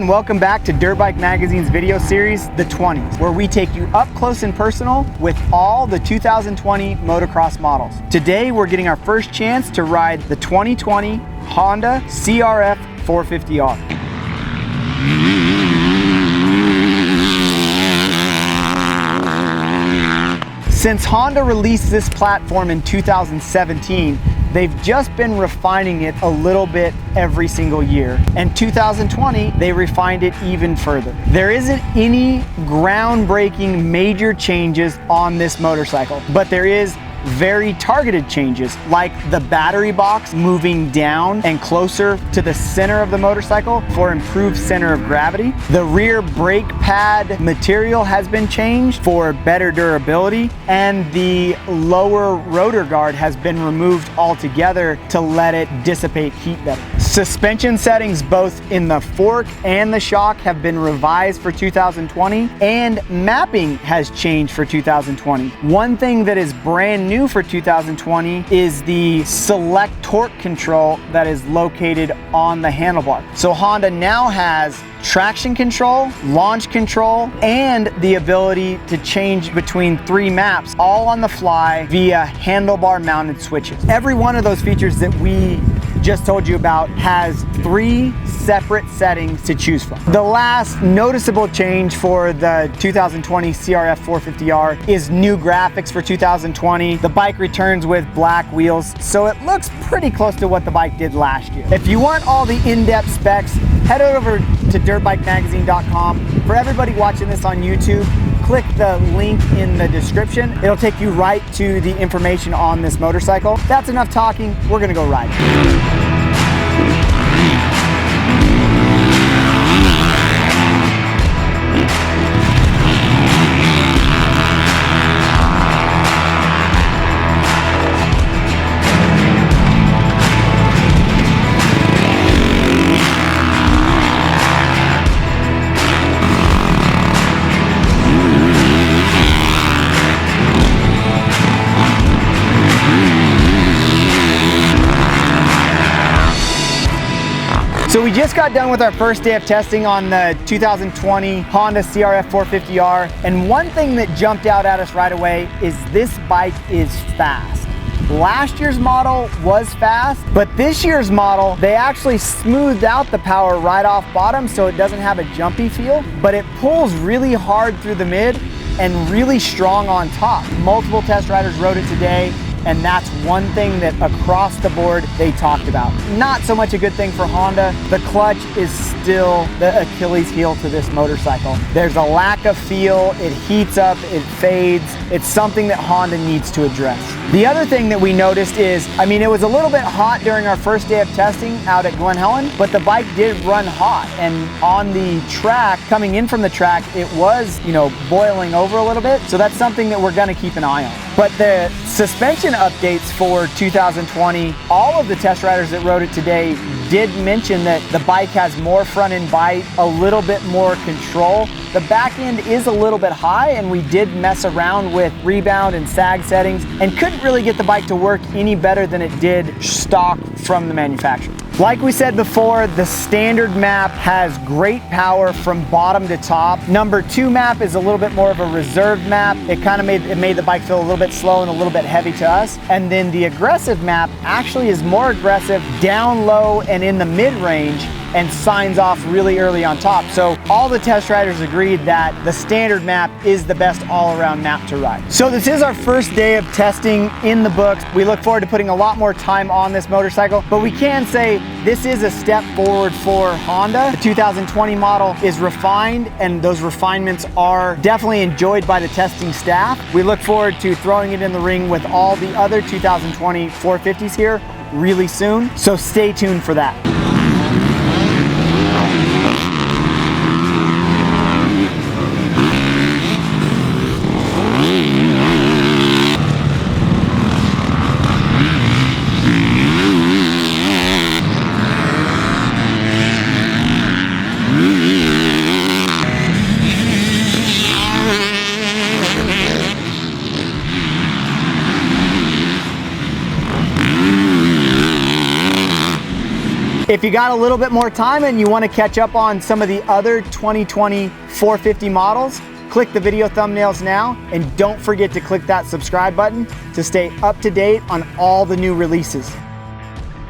and welcome back to Dirtbike Magazine's video series, The 20s, where we take you up close and personal with all the 2020 motocross models. Today, we're getting our first chance to ride the 2020 Honda CRF450R. Since Honda released this platform in 2017, they've just been refining it a little bit every single year. And 2020, they refined it even further. There isn't any groundbreaking major changes on this motorcycle, but there is very targeted changes, like the battery box moving down and closer to the center of the motorcycle for improved center of gravity. The rear brake pad material has been changed for better durability, and the lower rotor guard has been removed altogether to let it dissipate heat better. Suspension settings both in the fork and the shock have been revised for 2020, and mapping has changed for 2020. One thing that is brand new for 2020 is the select torque control that is located on the handlebar. So Honda now has traction control, launch control, and the ability to change between 3 maps all on the fly via handlebar mounted switches. Every one of those features that we just told you about has 3 separate settings to choose from. The last noticeable change for the 2020 CRF450R is new graphics for 2020. The bike returns with black wheels, so it looks pretty close to what the bike did last year. If you want all the in-depth specs, head over to dirtbikemagazine.com. For everybody watching this on YouTube, click the link in the description. It'll take you right to the information on this motorcycle. That's enough talking, we're gonna go ride. So we just got done with our first day of testing on the 2020 Honda CRF450R, and one thing that jumped out at us right away is this bike is fast. Last year's model was fast, but this year's model, they actually smoothed out the power right off bottom so it doesn't have a jumpy feel, but it pulls really hard through the mid and really strong on top. Multiple test riders rode it today, and that's one thing that across the board they talked about. Not so much a good thing for Honda. The clutch is still the Achilles heel to this motorcycle. There's a lack of feel, it heats up, it fades. It's something that Honda needs to address. The other thing that we noticed is, I mean, it was a little bit hot during our first day of testing out at Glen Helen, but the bike did run hot, and on the track, coming in from the track, it was, boiling over a little bit. So that's something that we're gonna keep an eye on. But the suspension updates for 2020, all of the test riders that rode it today did mention that the bike has more front end bite, a little bit more control. The back end is a little bit high, and we did mess around with rebound and sag settings and couldn't really get the bike to work any better than it did stock from the manufacturer. Like we said before, the standard map has great power from bottom to top. Number 2 map is a little bit more of a reserved map. It kind of made the bike feel a little bit slow and a little bit heavy to us. And then the aggressive map actually is more aggressive down low and in the mid-range, and signs off really early on top. So all the test riders agreed that the standard map is the best all-around map to ride. So this is our first day of testing in the books. We look forward to putting a lot more time on this motorcycle, but we can say this is a step forward for Honda. The 2020 model is refined, and those refinements are definitely enjoyed by the testing staff. We look forward to throwing it in the ring with all the other 2020 450s here really soon, so stay tuned for that. If you got a little bit more time and you want to catch up on some of the other 2020 450 models, click the video thumbnails now, and don't forget to click that subscribe button to stay up to date on all the new releases.